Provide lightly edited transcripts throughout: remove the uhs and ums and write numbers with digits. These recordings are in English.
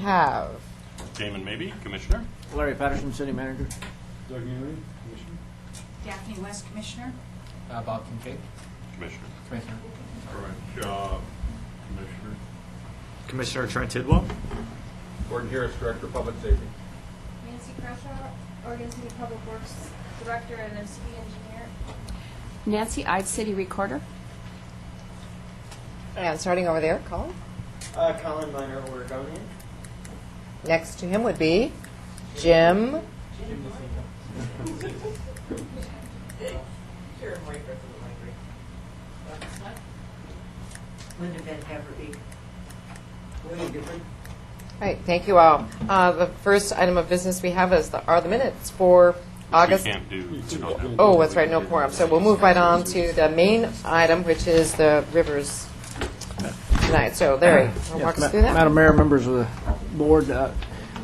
have? Damon Mabee, Commissioner. Larry Patterson, City Manager. Doug Neary, Commissioner. Daphne West, Commissioner. Bob Kincaid, Commissioner. Commissioner. Brian Shaw, Commissioner. Commissioner Trent Tidwell. Gordon Harris, Director of Public Safety. Nancy Creshaw, Oregon City Public Works Director and City Engineer. Nancy Ide, City Recorder. And starting over there, Colin. Colin Minor, Oregonian. Next to him would be Jim. Sharon White, from the library. Linda Van Haverbeek. William Gifford. All right, thank you all. The first item of business we have are the minutes for August. We can't do. Oh, that's right, no quorum. So we'll move right on to the main item, which is the rivers tonight. So Larry, will walk us through that? Madam Mayor, members of the board,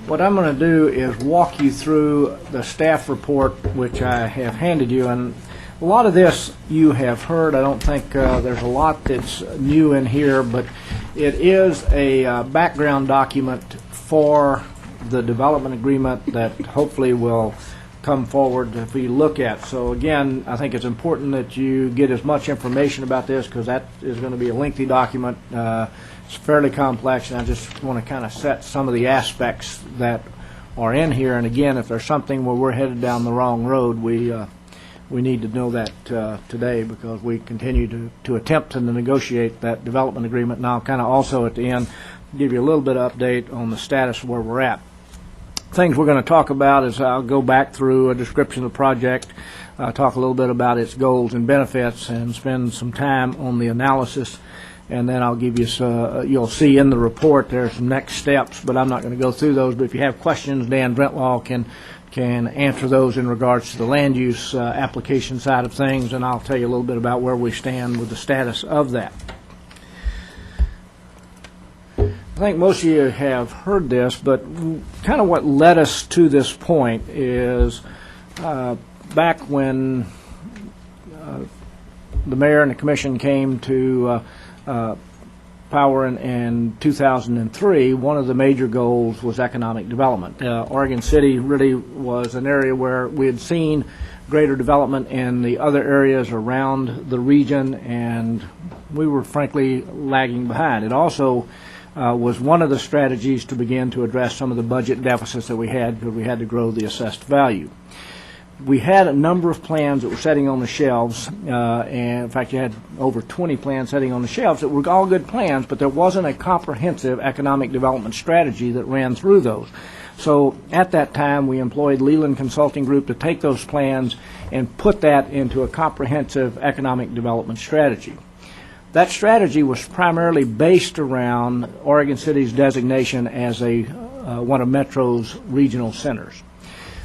what I'm going to do is walk you through the staff report, which I have handed you. And a lot of this you have heard. I don't think there's a lot that's new in here, but it is a background document for the development agreement that hopefully will come forward if we look at. So again, I think it's important that you get as much information about this because that is going to be a lengthy document. It's fairly complex, and I just want to kind of set some of the aspects that are in here. And again, if there's something where we're headed down the wrong road, we need to know that today because we continue to attempt to negotiate that development agreement. And I'll kind of also at the end give you a little bit of update on the status of where we're at. Things we're going to talk about is I'll go back through a description of the project, talk a little bit about its goals and benefits, and spend some time on the analysis. And then I'll give you you'll see in the report there's some next steps, but I'm not going to go through those. But if you have questions, Dan Brentlaw can answer those in regards to the land use application side of things, and I'll tell you a little bit about where we stand with the status of that. I think most of you have heard this, but kind of what led us to this point is back when the mayor and the commission came to power in 2003, one of the major goals was economic development. Oregon City really was an area where we had seen greater development in the other areas around the region, and we were frankly lagging behind. It also was one of the strategies to begin to address some of the budget deficits that we had because we had to grow the assessed value. We had a number of plans that were sitting on the shelves, and in fact you had over 20 plans sitting on the shelves that were all good plans, but there wasn't a comprehensive economic development strategy that ran through those. So at that time we employed Leland Consulting Group to take those plans and put that into a comprehensive economic development strategy. That strategy was primarily based around Oregon City's designation as one of Metro's regional centers.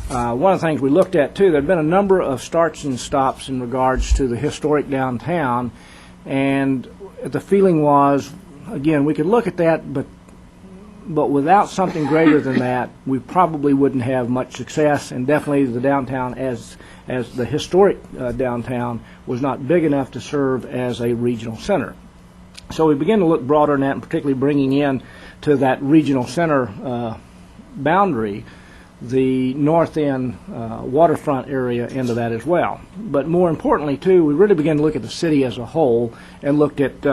One of the things we looked at, too, there had been a number of starts and stops in regards to the historic downtown, and the feeling was, again, we could look at that, but without something greater than that, we probably wouldn't have much success, and definitely the downtown as the historic downtown was not big enough to serve as a regional center. So we began to look broader than that, and particularly bringing in to that regional center boundary the north end waterfront area into that as well. But more importantly, too, we really began to look at the city as a whole and looked at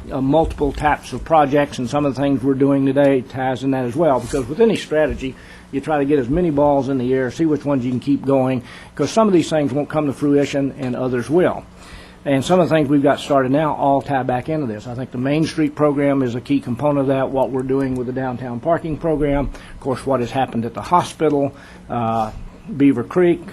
multiple types of projects, and some of the things we're doing today ties in that as well, because with any strategy, you try to get as many balls in the air, see which ones you can keep going, because some of these things won't come to fruition and others will. And some of the things we've got started now all tie back into this. I think the Main Street program is a key component of that, what we're doing with the downtown parking program, of course what has happened at the hospital, Beaver Creek,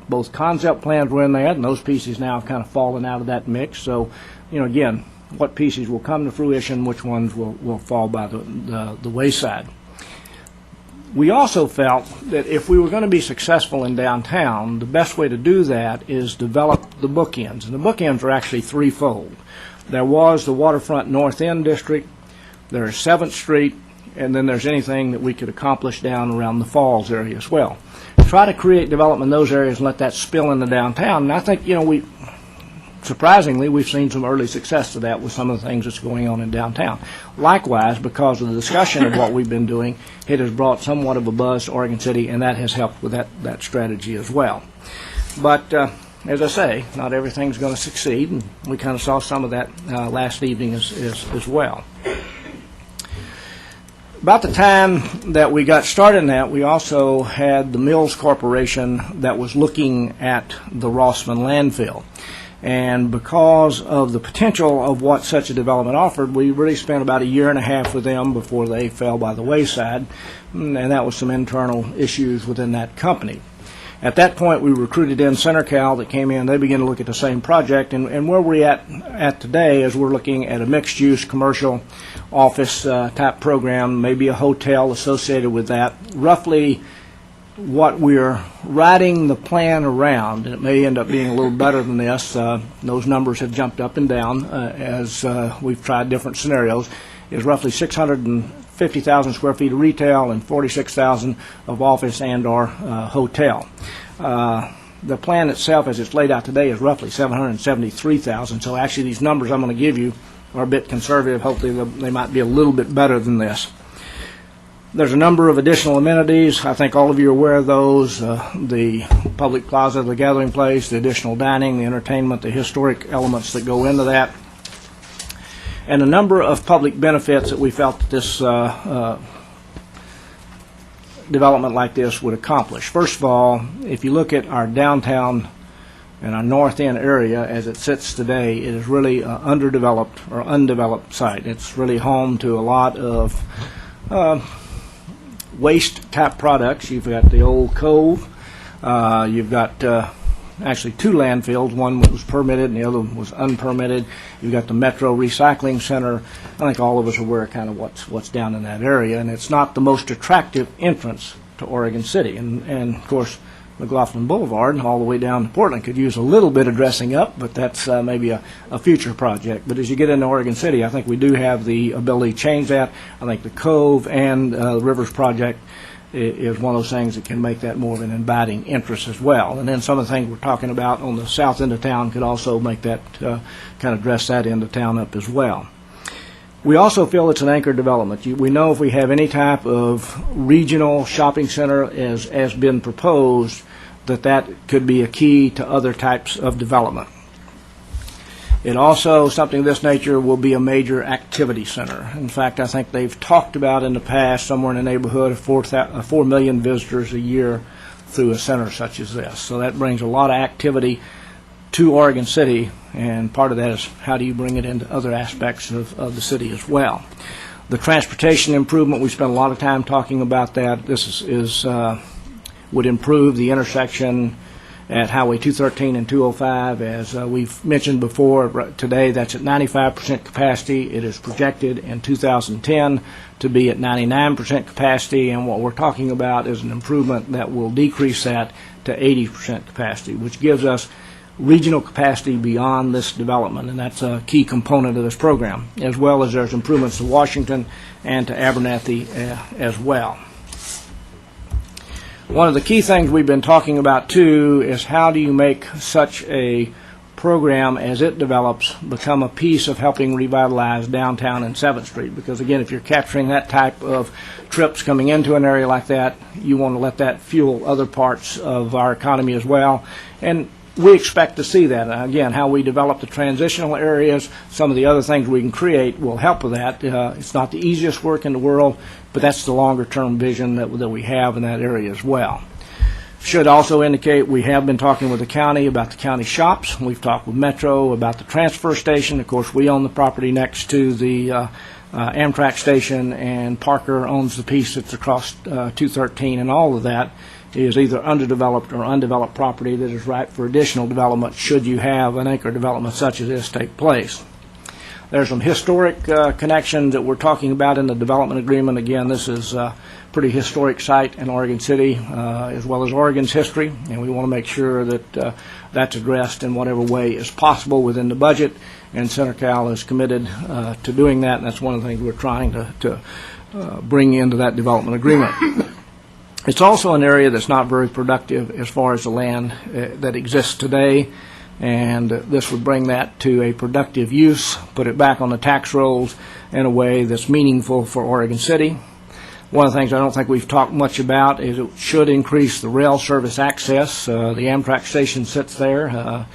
both concept plans were in there, and those pieces now have kind of fallen out of that mix. So, again, what pieces will come to fruition, which ones will fall by the wayside. We also felt that if we were going to be successful in downtown, the best way to do that is develop the bookends. And the bookends are actually threefold. There was the waterfront north end district, there's 7th Street, and then there's anything that we could accomplish down around the Falls area as well. Try to create development in those areas and let that spill into downtown. And I think, surprisingly, we've seen some early success to that with some of the things that's going on in downtown. Likewise, because of the discussion of what we've been doing, it has brought somewhat of a buzz to Oregon City, and that has helped with that strategy as well. But as I say, not everything's going to succeed, and we kind of saw some of that last evening as well. About the time that we got started in that, we also had the Mills Corporation that was looking at the Rossman landfill. And because of the potential of what such a development offered, we really spent about a year and a half with them before they fell by the wayside, and that was some internal issues within that company. At that point, we recruited in CenterCal that came in. They began to look at the same project, and where we're at today is we're looking at a mixed-use commercial office type program, maybe a hotel associated with that. Roughly what we're writing the plan around, and it may end up being a little better than this, those numbers have jumped up and down as we've tried different scenarios, is roughly 650,000 square feet of retail and 46,000 of office and or hotel. The plan itself as it's laid out today is roughly 773,000, so actually these numbers I'm going to give you are a bit conservative. Hopefully they might be a little bit better than this. There's a number of additional amenities. I think all of you are aware of those. The public plaza, the gathering place, the additional dining, the entertainment, the historic elements that go into that, and a number of public benefits that we felt that this development like this would accomplish. First of all, if you look at our downtown and our north end area as it sits today, it is really an underdeveloped or undeveloped site. It's really home to a lot of waste type products. You've got the old cove. You've got actually two landfills. One was permitted and the other one was unpermitted. You've got the Metro Recycling Center. I think all of us are aware kind of what's down in that area, and it's not the most attractive entrance to Oregon City. And of course, McLaughlin Boulevard and all the way down to Portland could use a little bit of dressing up, but that's maybe a future project. But as you get into Oregon City, I think we do have the ability to change that. I think the Cove and the Rivers project is one of those things that can make that more of an inviting interest as well. And then some of the things we're talking about on the south end of town could also make that kind of dress that end of town up as well. We also feel it's an anchor development. We know if we have any type of regional shopping center as been proposed, that could be a key to other types of development. It also, something of this nature, will be a major activity center. In fact, I think they've talked about in the past somewhere in the neighborhood of 4 million visitors a year through a center such as this. So that brings a lot of activity to Oregon City, and part of that is how do you bring it into other aspects of the city as well. The transportation improvement, we spent a lot of time talking about that. This would improve the intersection at Highway 213 and 205. As we've mentioned before, today that's at 95% capacity. It is projected in 2010 to be at 99% capacity, and what we're talking about is an improvement that will decrease that to 80% capacity, which gives us regional capacity beyond this development, and that's a key component of this program, as well as there's improvements to Washington and to Abernathy as well. One of the key things we've been talking about, too, is how do you make such a program as it develops become a piece of helping revitalize downtown and 7th Street? Because, again, if you're capturing that type of trips coming into an area like that, you want to let that fuel other parts of our economy as well. And we expect to see that. Again, how we develop the transitional areas, some of the other things we can create will help with that. It's not the easiest work in the world, but that's the longer-term vision that we have in that area as well. Should also indicate we have been talking with the county about the county shops. We've talked with Metro about the transfer station. Of course, we own the property next to the Amtrak station, and Parker owns the piece that's across 213, and all of that is either underdeveloped or undeveloped property that is ripe for additional development should you have an anchor development such as this take place. There's some historic connections that we're talking about in the development agreement. Again, this is a pretty historic site in Oregon City, as well as Oregon's history, and we want to make sure that that's addressed in whatever way is possible within the budget, and CenterCal is committed to doing that, and that's one of the things we're trying to bring into that development agreement. It's also an area that's not very productive as far as the land that exists today. and this would bring that to a productive use, put it back on the tax rolls in a way that's meaningful for Oregon City. One of the things I don't think we've talked much about is it should increase the rail service access. The Amtrak station sits there.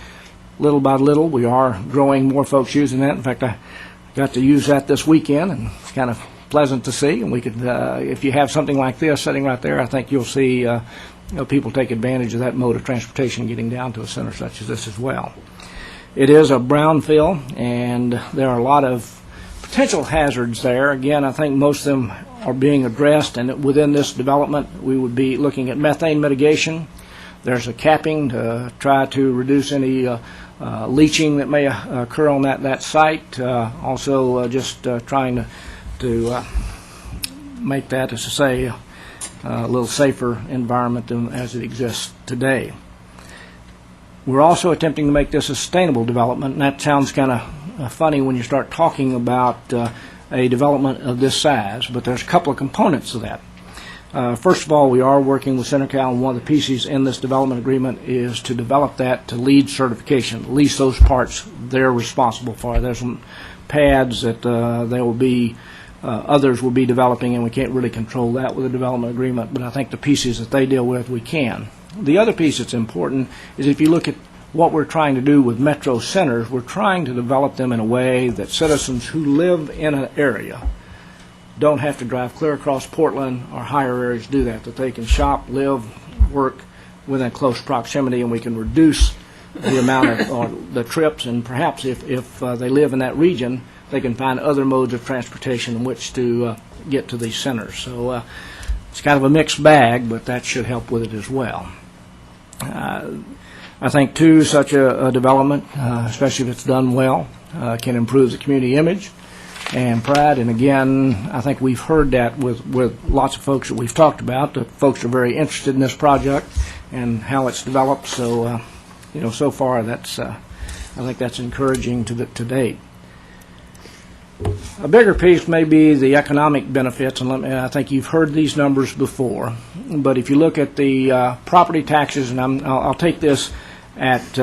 Little by little, we are growing more folks using that. In fact, I got to use that this weekend, and it's kind of pleasant to see. And we could, if you have something like this sitting right there, I think you'll see people take advantage of that mode of transportation getting down to a center such as this as well. It is a brownfield, and there are a lot of potential hazards there. Again, I think most of them are being addressed, and within this development, we would be looking at methane mitigation. There's a capping to try to reduce any leaching that may occur on that site. Also, just trying to make that, as I say, a little safer environment than as it exists today. We're also attempting to make this a sustainable development, and that sounds kind of funny when you start talking about a development of this size, but there's a couple of components to that. First of all, we are working with CenterCal, and one of the pieces in this development agreement is to develop that to LEED certification. At least those parts they're responsible for. There's some pads that they will be, others will be developing, and we can't really control that with a development agreement, but I think the pieces that they deal with, we can. The other piece that's important is if you look at what we're trying to do with metro centers, we're trying to develop them in a way that citizens who live in an area don't have to drive clear across Portland or higher areas to do that they can shop, live, work within close proximity, and we can reduce the amount of or the trips, and perhaps if they live in that region, they can find other modes of transportation in which to get to these centers. So it's kind of a mixed bag, but that should help with it as well. I think, too, such a development, especially if it's done well, can improve the community image and pride. And again, I think we've heard that with lots of folks that we've talked about. The folks are very interested in this project and how it's developed. So, so far, that's I think that's encouraging to date. A bigger piece may be the economic benefits, and I think you've heard these numbers before. But if you look at the property taxes, and I'll take this at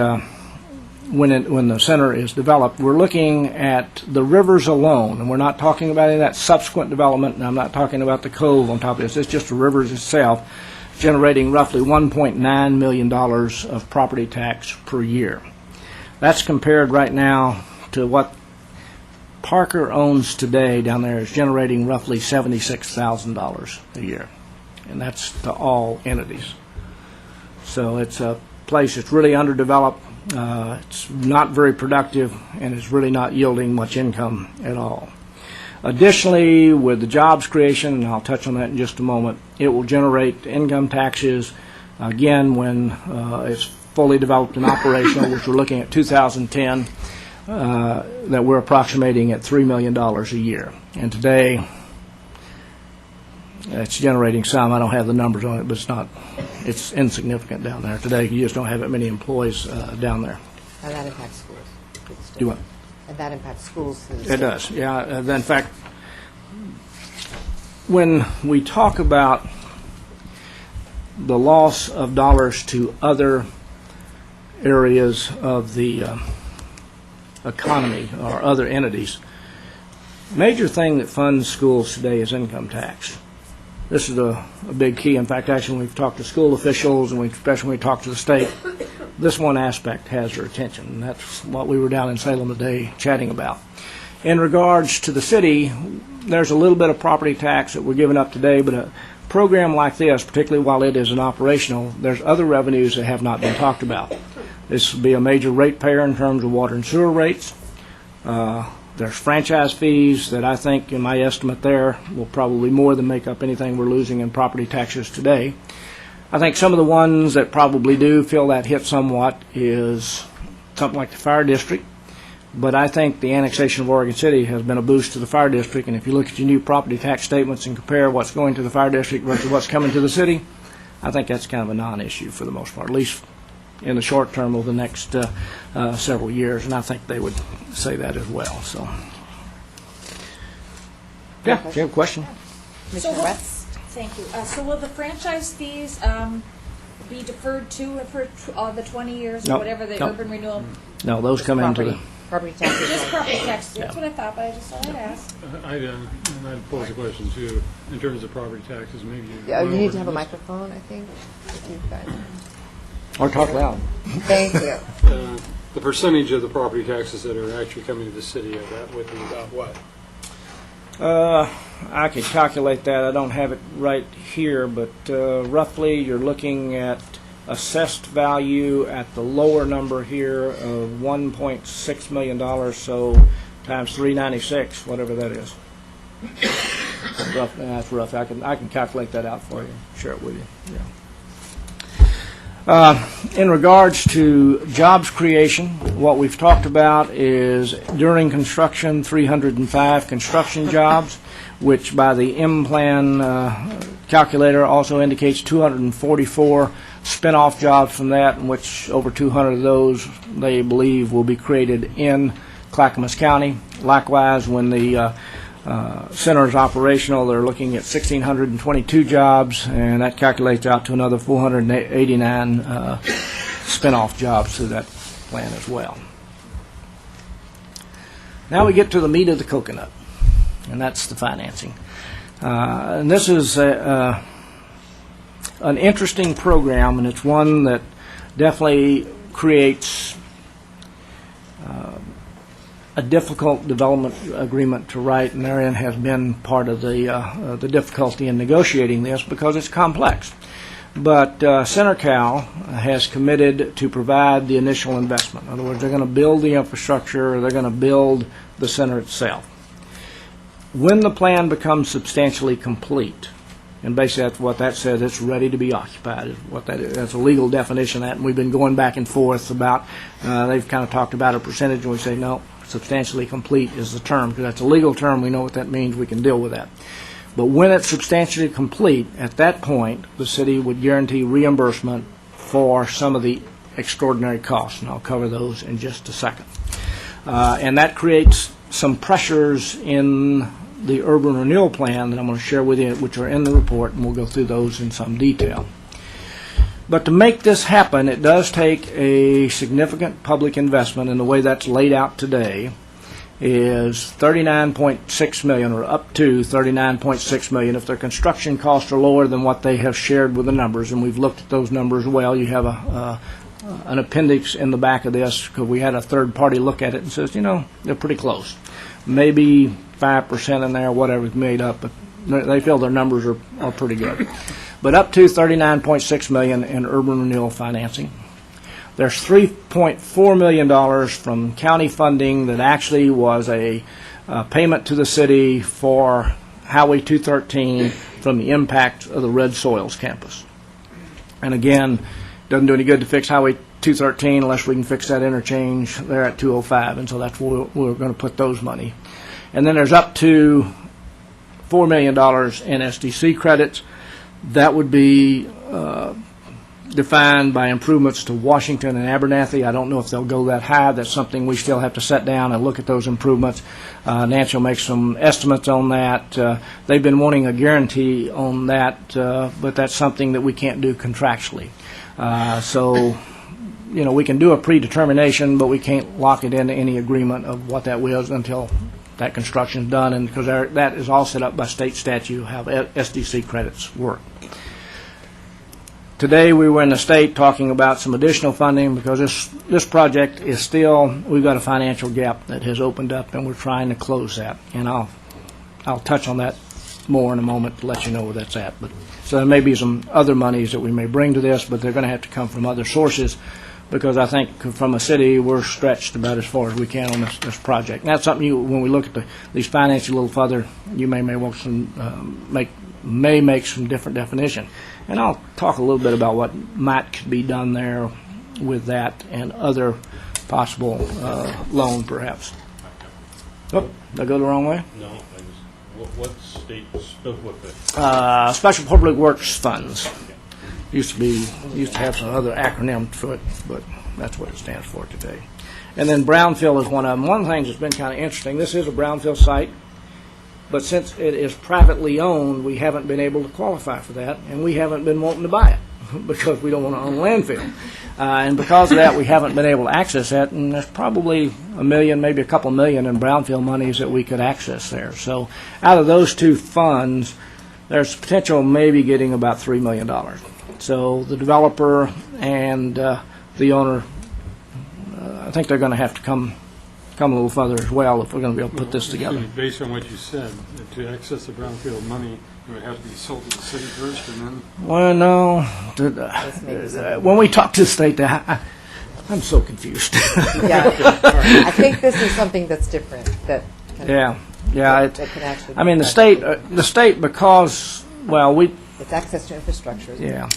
when the center is developed, we're looking at the rivers alone, and we're not talking about any of that subsequent development, and I'm not talking about the cove on top of this. It's just the rivers itself, generating roughly $1.9 million of property tax per year. That's compared right now to what Parker owns today down there is generating roughly $76,000 a year, and that's to all entities. So it's a place that's really underdeveloped. It's not very productive, and it's really not yielding much income at all. Additionally, with the jobs creation, and I'll touch on that in just a moment, it will generate income taxes, again, when it's fully developed and operational, which we're looking at 2010, that we're approximating at $3 million a year. And today, it's generating some. I don't have the numbers on it, but it's insignificant down there. Today, you just don't have that many employees down there. And that impacts schools. to the state. Do what? And that impacts schools to the It state. does, yeah. In fact, when we talk about the loss of dollars to other areas of the economy or other entities, major thing that funds schools today is income tax. This is a big key. In fact, actually, when we've talked to school officials, and especially when we talk to the state, this one aspect has their attention, and that's what we were down in Salem today chatting about. In regards to the city, there's a little bit of property tax that we're giving up today, but a program like this, particularly while it is an operational, there's other revenues that have not been talked about. This will be a major ratepayer in terms of water and sewer rates. There's franchise fees that I think, in my estimate there, will probably more than make up anything we're losing in property taxes today. I think some of the ones that probably do feel that hit somewhat is something like the fire district. But I think the annexation of Oregon City has been a boost to the fire district, and if you look at your new property tax statements and compare what's going to the fire district versus what's coming to the city, I think that's kind of a non-issue for the most part, at least in the short term over the next several years, and I think they would say that as well. So, yeah, do you have a question? Commissioner West? Thank you. So will the franchise fees be deferred to for the 20 years Nope. or whatever the Nope. urban renewal? No, those come into the, Property taxes. Just property taxes, that's what I thought, but I just thought I'd ask. I'd pose a question too, in terms of property taxes, maybe. Yeah, you went need over to have a this. microphone, I think, if you guys. or talk loud. Thank you. The percentage of the property taxes that are actually coming to the city, that would be about what? I can calculate that. I don't have it right here, but roughly you're looking at assessed value at the lower number here of $1.6 million, so times 396, whatever that is. That's rough. I can calculate that out for you. Share it with you. Yeah. In regards to jobs creation, what we've talked about is during construction, 305 construction jobs, which by the M-Plan calculator also indicates 244 spin-off jobs from that, in which over 200 of those they believe will be created in Clackamas County. Likewise, when the center is operational, they're looking at 1,622 jobs, and that calculates out to another 489 spin-off jobs through that plan as well. Now we get to the meat of the coconut, and that's the financing. And this is an interesting program, and it's one that definitely creates a difficult development agreement to write, and therein has been part of the difficulty in negotiating this because it's complex. But CenterCal has committed to provide the initial investment. In other words, they're going to build the infrastructure, they're going to build the center itself. When the plan becomes substantially complete, and basically that's what that says, it's ready to be occupied, is what that is. That's a legal definition of that, and we've been going back and forth about, they've kind of talked about a percentage, and we say, no, substantially complete is the term, because that's a legal term, we know what that means, we can deal with that. But when it's substantially complete, at that point, the city would guarantee reimbursement for some of the extraordinary costs, and I'll cover those in just a second. And that creates some pressures in the urban renewal plan that I'm going to share with you, which are in the report, and we'll go through those in some detail. But to make this happen, it does take a significant public investment, and the way that's laid out today is $39.6 million, or up to $39.6 million. If their construction costs are lower than what they have shared with the numbers, and we've looked at those numbers well, you have an appendix in the back of this, because we had a third party look at it and says, you know, they're pretty close. Maybe 5% in there, whatever's made up, but they feel their numbers are pretty good. But up to $39.6 million in urban renewal financing. There's $3.4 million from county funding that actually was a payment to the city for Highway 213 from the impact of the Red Soils campus. And again, doesn't do any good to fix Highway 213 unless we can fix that interchange there at 205, and so that's where we're going to put those money. And then there's up to $4 million in SDC credits. That would be defined by improvements to Washington and Abernathy. I don't know if they'll go that high. That's something we still have to sit down and look at those improvements. Nancy will make some estimates on that. They've been wanting a guarantee on that, but that's something that we can't do contractually. So, you know, we can do a predetermination, but we can't lock it into any agreement of what that was until that construction is done, and because that is all set up by state statute how SDC credits work. Today we were in the state talking about some additional funding because this project is still, we've got a financial gap that has opened up, and we're trying to close that. And I'll touch on that more in a moment to let you know where that's at. But so there may be some other monies that we may bring to this, but they're going to have to come from other sources, because I think from a city we're stretched about as far as we can on this project. And that's something when we look at these finances a little further, you may want some make some different definition. And I'll talk a little bit about what might be done there with that and other possible loan perhaps. Oh, did I go the wrong way? No, what state spoke with it? Special Public Works Funds. Used to have some other acronym to it, but that's what it stands for today. And then brownfield is one of them. One of the things that's been kind of interesting, this is a brownfield site, but since it is privately owned, we haven't been able to qualify for that, and we haven't been wanting to buy it. because we don't want to own a landfill. And because of that, we haven't been able to access that, and there's probably $1 million, maybe a couple million in brownfield monies that we could access there. So out of those two funds, there's potential of maybe getting about $3 million. So the developer and the owner, I think they're going to have to come a little further as well if we're going to be able to put this together. Based on what you said, to access the brownfield money, it would have to be sold to the city first and then? Well, no. When we talk to the state, I'm so confused. Yeah, I think this is something that's different, that can, Yeah. that can actually. I mean, the state, because, well, It's access to infrastructure. Isn't it? yeah.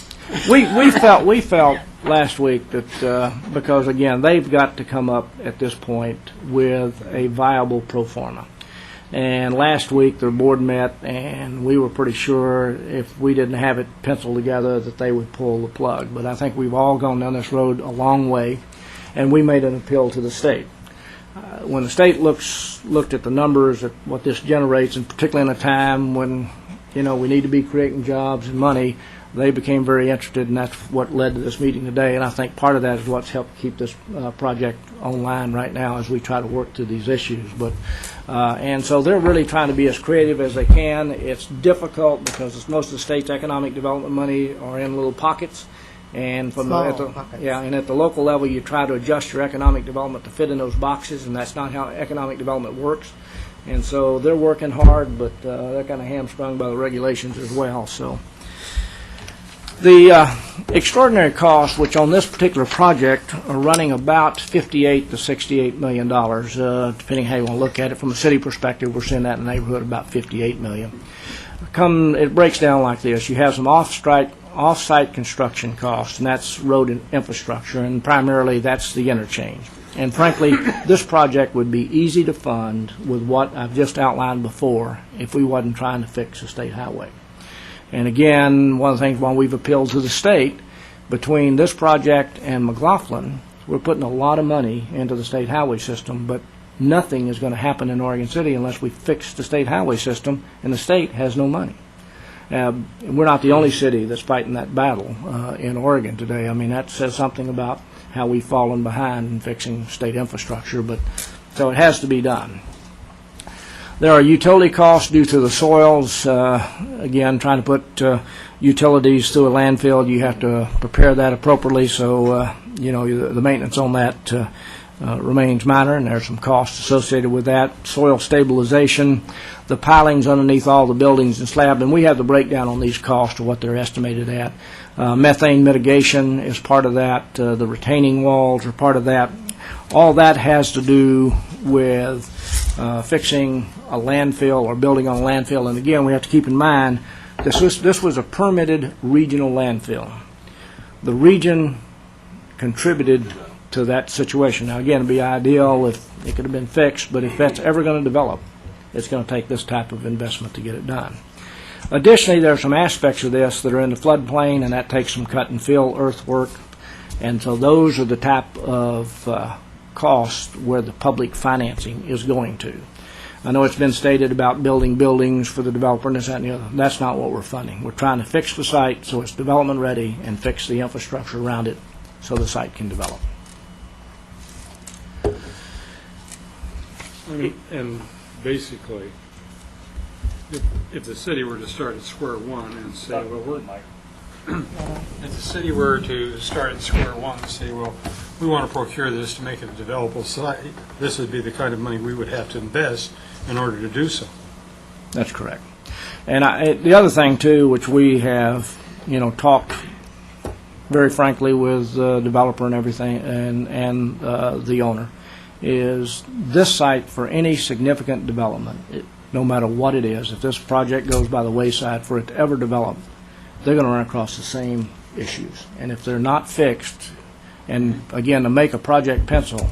We felt last week that, because again, they've got to come up at this point with a viable pro forma. And last week, their board met, and we were pretty sure if we didn't have it penciled together that they would pull the plug. But I think we've all gone down this road a long way, and we made an appeal to the state. When the state looked at the numbers, at what this generates, and particularly in a time when, we need to be creating jobs and money, they became very interested, and that's what led to this meeting today. And I think part of that is what's helped keep this project online right now as we try to work through these issues. And so they're really trying to be as creative as they can. It's difficult because most of the state's economic development money are in little pockets. And Pockets. and at the local level, you try to adjust your economic development to fit in those boxes, and that's not how economic development works. And so they're working hard, but they're kind of hamstrung by the regulations as well. So the extraordinary costs, which on this particular project are running about $58 to $68 million, depending how you want to look at it. From a city perspective, we're seeing that in the neighborhood of about $58 million. It breaks down like this. You have some off-site construction costs, and that's road and infrastructure, and primarily that's the interchange. And frankly, this project would be easy to fund with what I've just outlined before if we wasn't trying to fix a state highway. And again, one of the things while we've appealed to the state, between this project and McLaughlin, we're putting a lot of money into the state highway system, but nothing is going to happen in Oregon City unless we fix the state highway system, and the state has no money. We're not the only city that's fighting that battle in Oregon today. I mean, that says something about how we've fallen behind in fixing state infrastructure, but so it has to be done. There are utility costs due to the soils. Again, trying to put utilities through a landfill, you have to prepare that appropriately, so the maintenance on that remains minor, and there's some costs associated with that. Soil stabilization, the pilings underneath all the buildings and slab, and we have the breakdown on these costs of what they're estimated at. Methane mitigation is part of that. The retaining walls are part of that. All that has to do with fixing a landfill or building on a landfill. And again, we have to keep in mind this was a permitted regional landfill. The region contributed to that situation. Now, again, it'd be ideal if it could have been fixed, but if that's ever going to develop, it's going to take this type of investment to get it done. Additionally, there are some aspects of this that are in the floodplain, and that takes some cut and fill earthwork. And so those are the type of costs where the public financing is going to. I know it's been stated about building buildings for the developer and this, that, and the other. That's not what we're funding. We're trying to fix the site so it's development ready and fix the infrastructure around it so the site can develop. And basically, if the city were to start at square one and say, well, if the city were to start at square one and say, well, we want to procure this to make it a developable site, this would be the kind of money we would have to invest in order to do so. That's correct. And the other thing, too, which we have, talked very frankly with the developer and everything and the owner, is this site for any significant development, no matter what it is, if this project goes by the wayside, for it to ever develop, they're going to run across the same issues. And if they're not fixed, and again, to make a project pencil,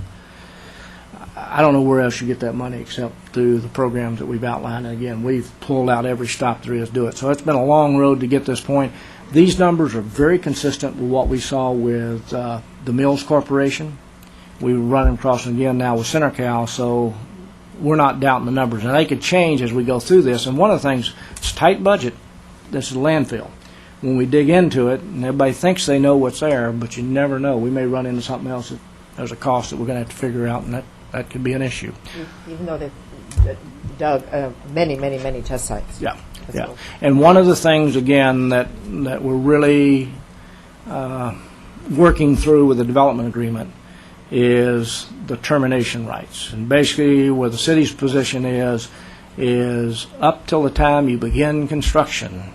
I don't know where else you get that money except through the programs that we've outlined. And again, we've pulled out every stop there is to do it. So it's been a long road to get this point. These numbers are very consistent with what we saw with the Mills Corporation. We were running across them again now with CenterCal, so we're not doubting the numbers. And they could change as we go through this. And one of the things, it's a tight budget. This is a landfill. when we dig into it, and everybody thinks they know what's there, but you never know. We may run into something else that there's a cost that we're going to have to figure out, and that could be an issue. Even though they've dug many test sites. Yeah, That's yeah. cool. And one of the things, again, that we're really working through with the development agreement is the termination rights. And basically, where the city's position is up till the time you begin construction.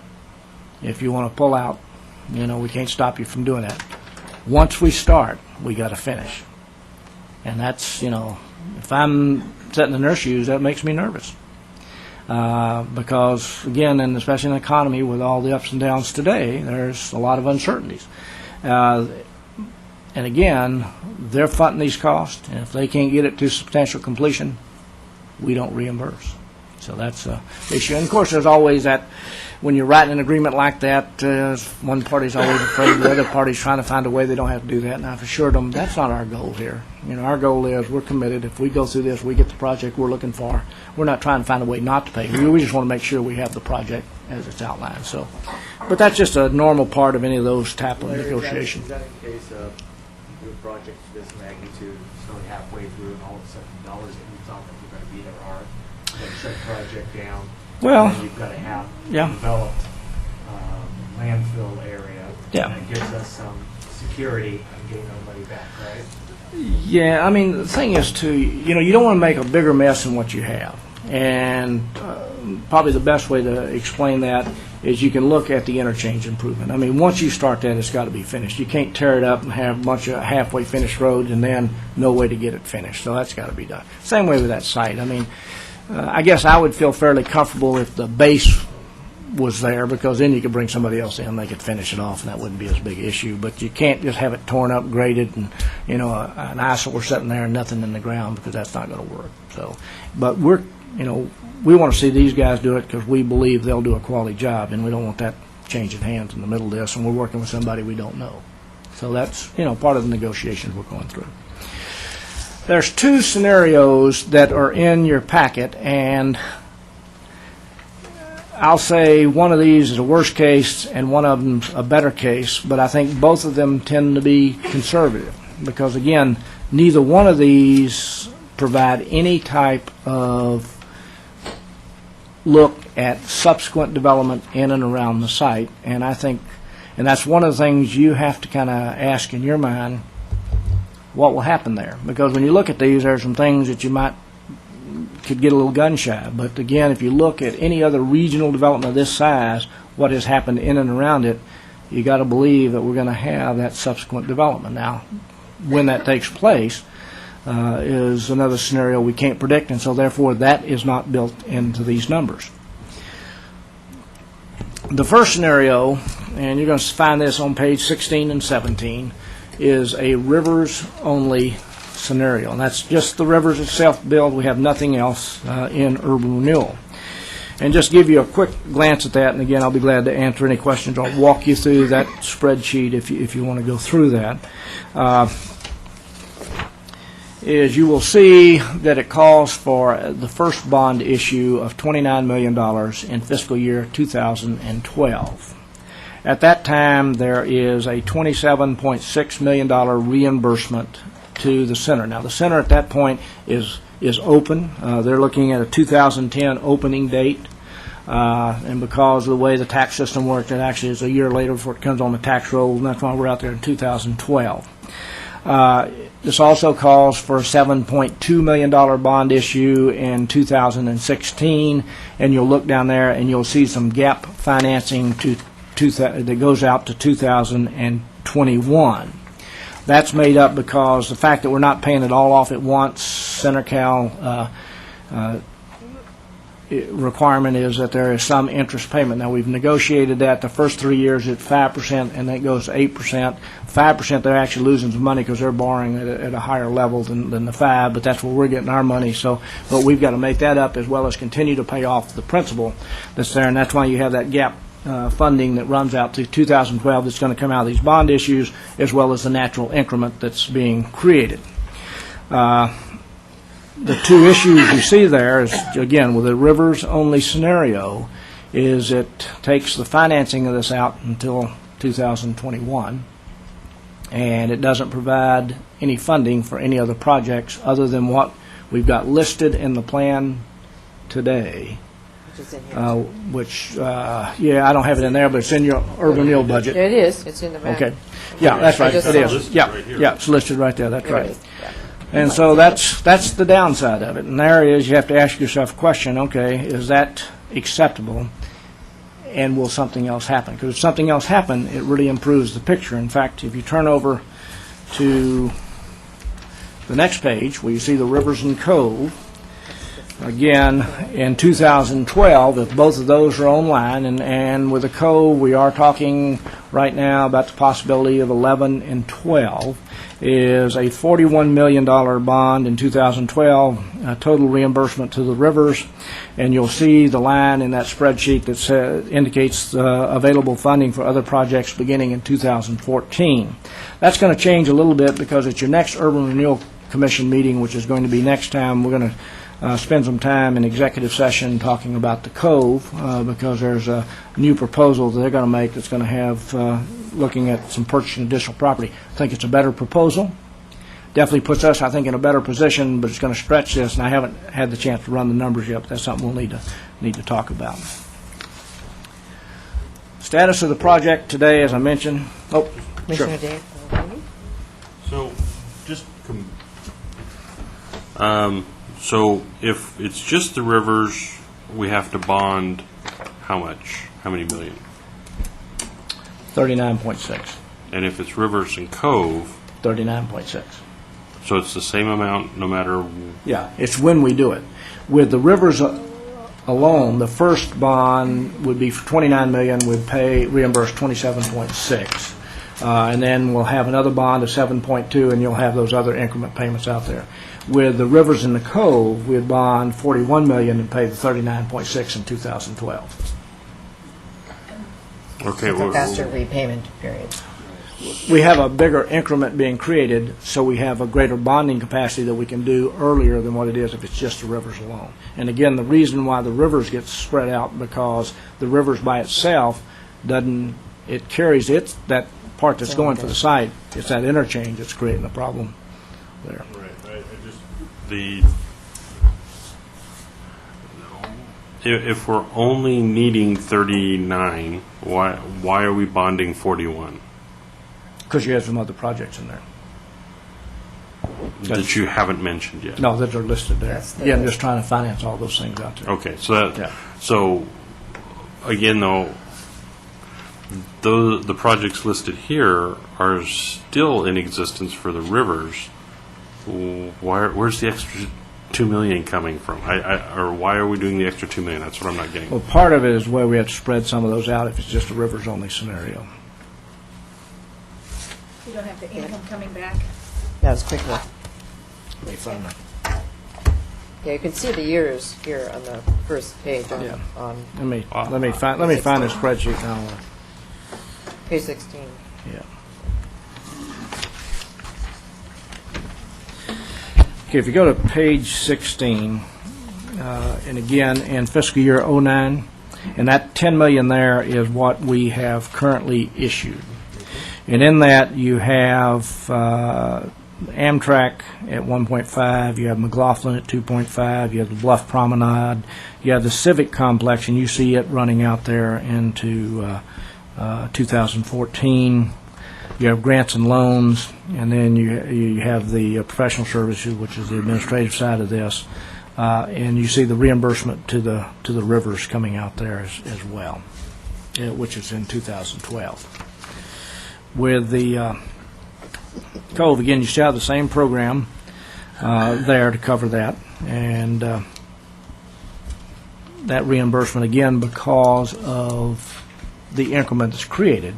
If you want to pull out, we can't stop you from doing that. Once we start, we got to finish. And that's, if I'm sitting in their shoes, that makes me nervous. Because, again, and especially in the economy with all the ups and downs today, there's a lot of uncertainties. And again, they're funding these costs, and if they can't get it to substantial completion, we don't reimburse. So that's an issue. And, of course, there's always that, when you're writing an agreement like that, one party's always afraid the other party's trying to find a way they don't have to do that. And I've assured them that's not our goal here. Our goal is we're committed. If we go through this, we get the project we're looking for. We're not trying to find a way not to pay. We just want to make sure we have the project as it's outlined. So, but that's just a normal part of any of those type of negotiations. Is that in case of a project of this magnitude, it's only halfway through, and all of a sudden dollars that we thought that we're going to be there are, then shut the project down. Well, and you've got to have yeah. developed landfill area. Yeah. And it gives us some security in getting our money back, right? Yeah, I mean, the thing is, too, you don't want to make a bigger mess than what you have. And probably the best way to explain that is you can look at the interchange improvement. I mean, once you start that, it's got to be finished. You can't tear it up and have a bunch of halfway finished roads and then no way to get it finished. So that's got to be done. Same way with that site. I mean, I guess I would feel fairly comfortable if the base was there, because then you could bring somebody else in, they could finish it off, and that wouldn't be as big an issue. But you can't just have it torn up, graded, and an eyesore sitting there and nothing in the ground, because that's not going to work. So, but we want to see these guys do it because we believe they'll do a quality job, and we don't want that changing hands in the middle of this, and we're working with somebody we don't know. So that's part of the negotiations we're going through. There's two scenarios that are in your packet, and I'll say one of these is a worst case and one of them's a better case, but I think both of them tend to be conservative because, again, neither one of these provide any type of look at subsequent development in and around the site, and I think, and that's one of the things you have to kind of ask in your mind, what will happen there? Because when you look at these, there are some things that you could get a little gun shy. But again, if you look at any other regional development of this size, what has happened in and around it, you got to believe that we're going to have that subsequent development. Now, when that takes place is another scenario we can't predict, and so therefore that is not built into these numbers. The first scenario, and you're going to find this on page 16 and 17, is a rivers-only scenario, and that's just the rivers itself build. We have nothing else in urban renewal. And just give you a quick glance at that, and again, I'll be glad to answer any questions. I'll walk you through that spreadsheet if you want to go through that. Is you will see that it calls for the first bond issue of $29 million in fiscal year 2012. At that time, there is a $27.6 million reimbursement to the center. Now, the center at that point is open. They're looking at a 2010 opening date, and because of the way the tax system works, it actually is a year later before it comes on the tax roll, and that's why we're out there in 2012. This also calls for a $7.2 million bond issue in 2016, and you'll look down there and you'll see some gap financing that goes out to 2021. That's made up because the fact that we're not paying it all off at once, CenterCal requirement is that there is some interest payment. Now, we've negotiated that the first 3 years at 5%, and that goes to 8%. 5%, they're actually losing some money because they're borrowing at a higher level than the 5%, but that's where we're getting our money. So, but we've got to make that up as well as continue to pay off the principal that's there, and that's why you have that gap funding that runs out to 2012 that's going to come out of these bond issues, as well as the natural increment that's being created. The two issues you see there is, again, with a rivers-only scenario, is it takes the financing of this out until 2021, and it doesn't provide any funding for any other projects other than what we've got listed in the plan today, Which is in here. which, yeah, I don't have it in there, but it's in your urban renewal budget. It is, it's in the back. Okay. Yeah, that's right, I just it saw is. Listed Yeah, right here. yeah, it's listed right there, that's There it right. is, yeah. And so that's the downside of it. And there is, you have to ask yourself a question, okay, is that acceptable? And will something else happen? Because if something else happen, it really improves the picture. In fact, if you turn over to the next page, where you see the Rivers and Cove, again, in 2012, if both of those are online, and with the Cove, we are talking right now about the possibility of 11 and 12, is a $41 million bond in 2012, total reimbursement to the rivers, and you'll see the line in that spreadsheet that indicates available funding for other projects beginning in 2014. That's going to change a little bit because at your next Urban Renewal Commission meeting, which is going to be next time, we're going to spend some time in executive session talking about the Cove because there's a new proposal that they're going to make that's going to have looking at some purchasing additional property. I think it's a better proposal. Definitely puts us, I think, in a better position, but it's going to stretch this, and I haven't had the chance to run the numbers yet, but that's something we'll need to talk about. Status of the project today, as I mentioned. Oh, sure. Commissioner Dave? So, just, so if it's just the rivers, we have to bond how much? How many million? 39.6. And if it's rivers and cove, 39.6. so it's the same amount no matter, Yeah, it's when we do it. With the rivers alone, the first bond would be for $29 million. We'd reimburse 27.6, and then we'll have another bond of 7.2, and you'll have those other increment payments out there. With the rivers and the cove, we'd bond $41 million and pay the 39.6 in 2012. okay, It's a faster repayment period. We have a bigger increment being created, so we have a greater bonding capacity that we can do earlier than what it is if it's just the rivers alone. And again, the reason why the rivers gets spread out because the rivers by itself doesn't, it carries that part that's going for the site. It's that interchange that's creating the problem there. if we're only needing 39, why are we bonding 41? Because you have some other projects in there. That you haven't mentioned yet? No, that are listed there. That's the- Yeah, I'm just trying to finance all those things out there. Okay, so Yeah. so again though, the projects listed here are still in existence for the rivers. Where's the extra $2 million coming from? Or why are we doing the extra $2 million? That's what I'm not getting. Well, part of it is where we have to spread some of those out if it's just a rivers-only scenario. You don't have the income coming back? That was quickly. They fund it. Yeah, you can see the years here on the first page Yeah. on Let me find this spreadsheet now. page 16. Yeah. Okay, if you go to page 16, and again, in fiscal year '09, and that $10 million there is what we have currently issued. And in that, you have Amtrak at 1.5, you have McLaughlin at 2.5, you have the Bluff Promenade, you have the Civic Complex, and you see it running out there into 2014. You have grants and loans, and then you have the professional services, which is the administrative side of this, and you see the reimbursement to the rivers coming out there as well, which is in 2012. With the Cove, again, you still have the same program there to cover that, and that reimbursement, again, because of the increment that's created,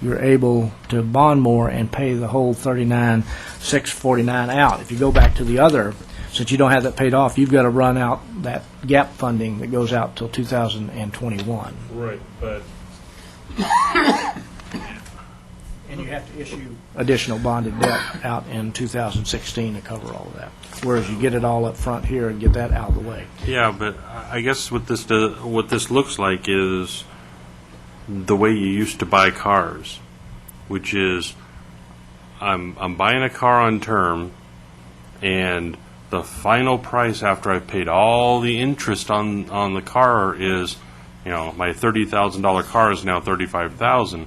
you're able to bond more and pay the whole $39,649 out. If you go back to the other, since you don't have that paid off, you've got to run out that gap funding that goes out till 2021. Right, but And issue additional bonded debt out in 2016 to cover all of that. Whereas you get it all up front here and get that out of the way. Yeah, but I guess what this looks like is the way you used to buy cars, which is I'm buying a car on term, and the final price after I've paid all the interest on the car is, my $30,000 car is now $35,000.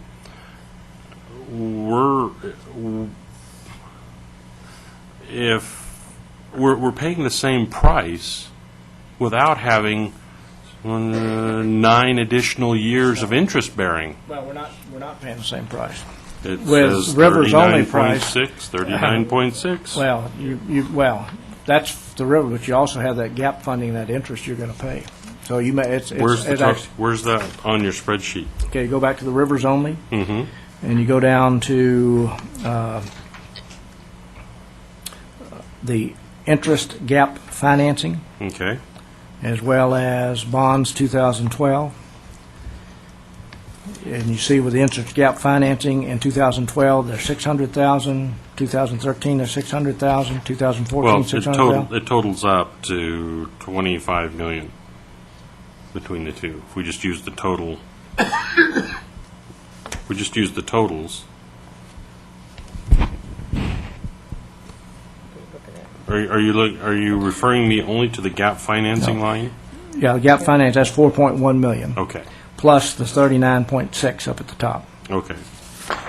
We're paying the same price without having 9 additional years of interest bearing. Well, we're not paying the same price. It With says River's only price- 39.6. Well, that's the river, but you also have that gap funding, that interest you're going to pay. So you may, it's Where's that on your spreadsheet? okay, go back to the rivers only, Mm-hmm. and you go down to the interest gap financing, Okay. as well as bonds 2012. And you see with the interest gap financing in 2012, they're 600,000, 2013, they're 600,000, 2014, Well, 600,000. it totals up to 25 million between the two. If we just use the total, we just use the totals. Are you referring me only to the gap financing line? Yeah, the gap finance, that's 4.1 million, Okay. plus the 39.6 up at the top. Okay.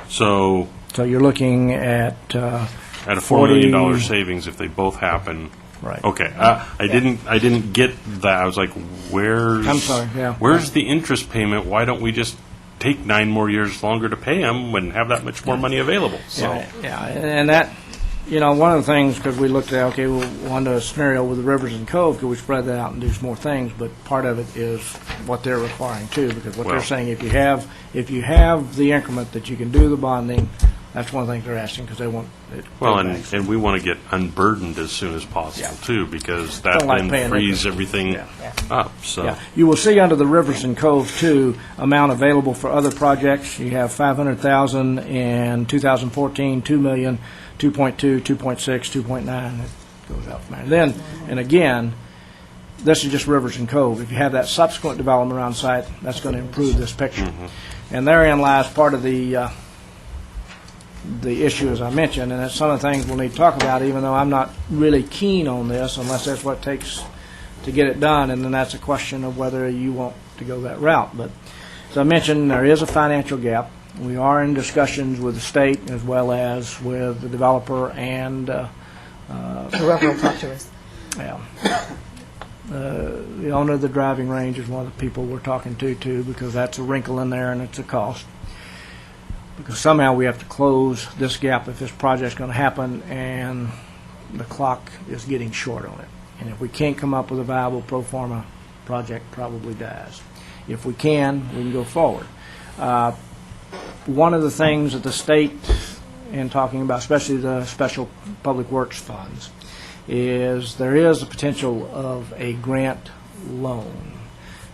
So So you're looking at, at a $4 million 40 savings if they both happen. right. Okay. I didn't get that. I was like, where's I'm sorry, yeah. Where's the interest payment? Why don't we just take 9 more years longer to pay them and have that much more money available? So Yeah, and that, one of the things, because we looked at, okay, we'll want a scenario with the Rivers and Cove, could we spread that out and do some more things? But part of it is what they're requiring too, because what they're Well- saying, if you have the increment that you can do the bonding, that's one of the things they're asking, because they want it. well, paid back. and we want to get unburdened as soon as possible Yeah. too, because that Don't like then paying frees interest. everything Yeah. up. So Yeah, you will see under the Rivers and Cove too, amount available for other projects. You have 500,000 in 2014, 2 million, 2.2, 2.6, 2.9. It goes out from there. Then, and again, this is just Rivers and Cove. If you have that subsequent development around site, that's going to improve this picture. And therein lies part of the issue, as I mentioned, and that's some of the things we'll need to talk about, even though I'm not really keen on this, unless that's what it takes to get it done, and then that's a question of whether you want to go that route. But as I mentioned, there is a financial gap. We are in discussions with the state as well as with the developer and Whoever will talk to us. the owner of the driving range is one of the people we're talking to too, because that's a wrinkle in there and it's a cost. Because somehow we have to close this gap if this project's going to happen, and the clock is getting short on it. And if we can't come up with a viable pro forma, project probably dies. If we can go forward. One of the things that the state, in talking about especially the special public works funds, is there is the potential of a grant loan.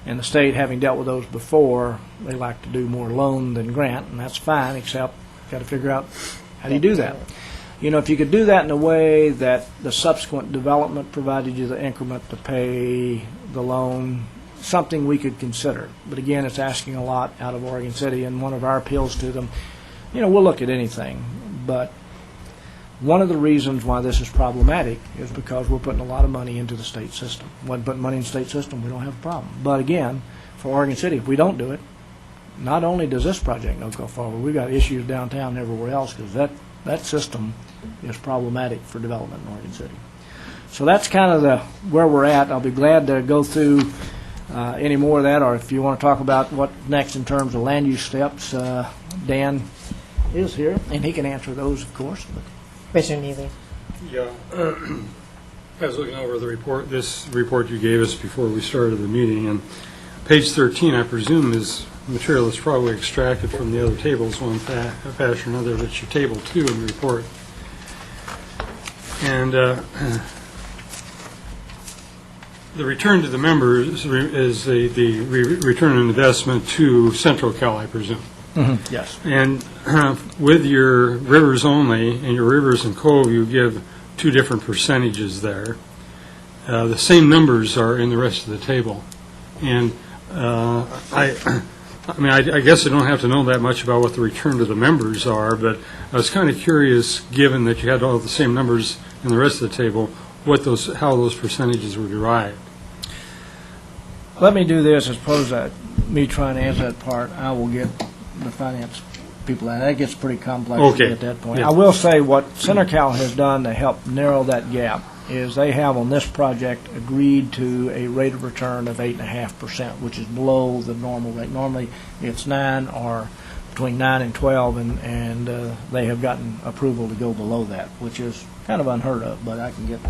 And the state, having dealt with those before, they like to do more loan than grant, and that's fine, except got to figure out how do you do that. If you could do that in a way that the subsequent development provided you the increment to pay the loan, something we could consider. But again, it's asking a lot out of Oregon City, and one of our appeals to them, we'll look at anything, but one of the reasons why this is problematic is because we're putting a lot of money into the state system. When putting money in the state system, we don't have a problem. But again, for Oregon City, if we don't do it, not only does this project not go forward, we've got issues downtown and everywhere else, because that system is problematic for development in Oregon City. So that's kind of where we're at. I'll be glad to go through any more of that, or if you want to talk about what next in terms of land use steps, Dan is here, and he can answer those, of course. Commissioner Neely. Yeah. I was looking over this report you gave us before we started the meeting, and page 13, I presume, is material that's probably extracted from the other tables, one fashion or another, but it's your table 2 in the report. And the return to the members is the return on investment to Central Cal, I presume. Yes. And with your rivers only and your rivers and cove, you give two different percentages there. The same numbers are in the rest of the table. And I guess I don't have to know that much about what the return to the members are, but I was kind of curious, given that you had all the same numbers in the rest of the table, how those percentages were derived. Let me do this, as opposed to me trying to answer that part. I will get the finance people, and that gets pretty complex Okay. at that point. Yeah. I will say what CenterCal has done to help narrow that gap is they have on this project agreed to a rate of return of 8.5%, which is below the normal rate. Normally, it's 9 or between 9 and 12, and they have gotten approval to go below that, which is kind of unheard of, but I can get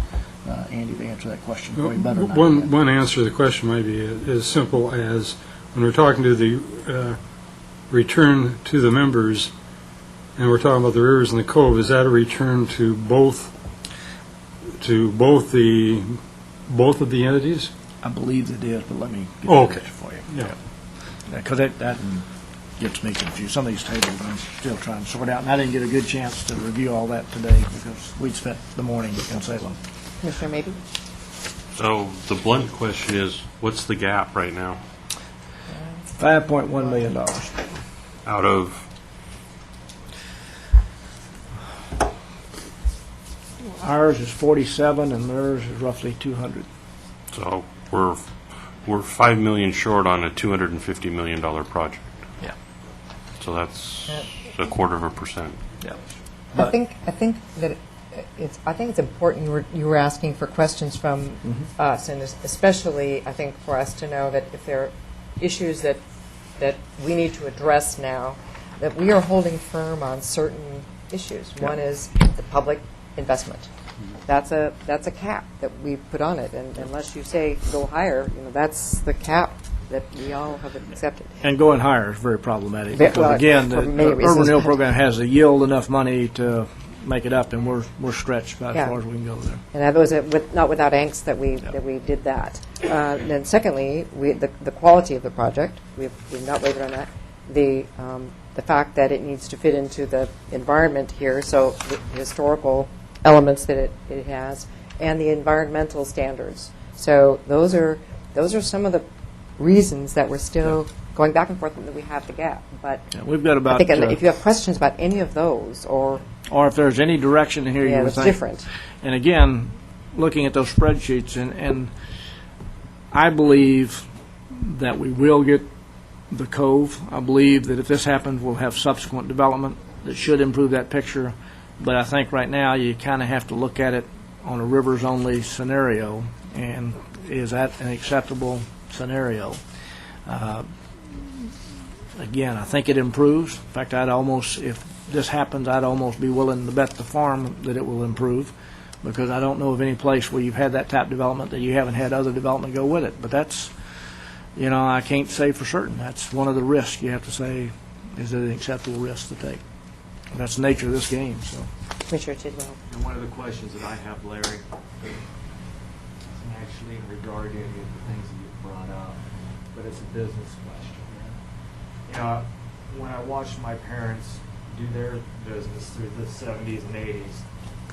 Andy to answer that question for you better than I can. One answer to the question might be as simple as, when we're talking to the return to the members, and we're talking about the rivers and the cove, is that a return to both of the entities? I believe it is, but let me get Oh, that okay. answer for you. Yeah. Because that gets me confused. Some of these tables I'm still trying to sort out, and I didn't get a good chance to review all that today because we'd spent the morning in Salem. Commissioner Maybe? So the blunt question is, what's the gap right now $5.1 million. out of, Ours is 47, and theirs is roughly 200. so we're $5 million short on a $250 million project. Yeah. So that's a 1/4%. Yeah. I think that it's important you were asking for questions from us, and especially, I think, for us to know that if there are issues that we need to address now, that we are holding firm on certain issues. One is the public investment. That's a cap that we put on it, and unless you say go higher, that's the cap that we all have accepted. And going higher is very problematic. Ve- Because well, again, for the many Urban reasons. Renewal Program has to yield enough money to make it up, and we're stretched about Yeah. as far as we can go there. And that was not without angst that we Yeah. that we did that. Then secondly, the quality of the project, we've not wavered on that. The fact that it needs to fit into the environment here, so the historical elements that it has, and the environmental standards. So those are some of the reasons that we're still going back and forth and that we have the gap. But Yeah, we've got about, I think if you have questions about any of those, or or if there's any direction in here you would that's think. different. And again, looking at those spreadsheets, and I believe that we will get the cove. I believe that if this happens, we'll have subsequent development that should improve that picture. But I think right now you kind of have to look at it on a rivers-only scenario, and is that an acceptable scenario? Again, I think it improves. In fact, if this happens, I'd almost be willing to bet the farm that it will improve, because I don't know of any place where you've had that type development that you haven't had other development go with it. But that's, I can't say for certain. That's one of the risks you have to say, is it an acceptable risk to take? That's the nature of this game, so. Commissioner Tidwell. And one of the questions that I have, Larry, is actually in regard to any of the things that you brought up, but it's a business question. When I watched my parents do their business through the 70s and 80s,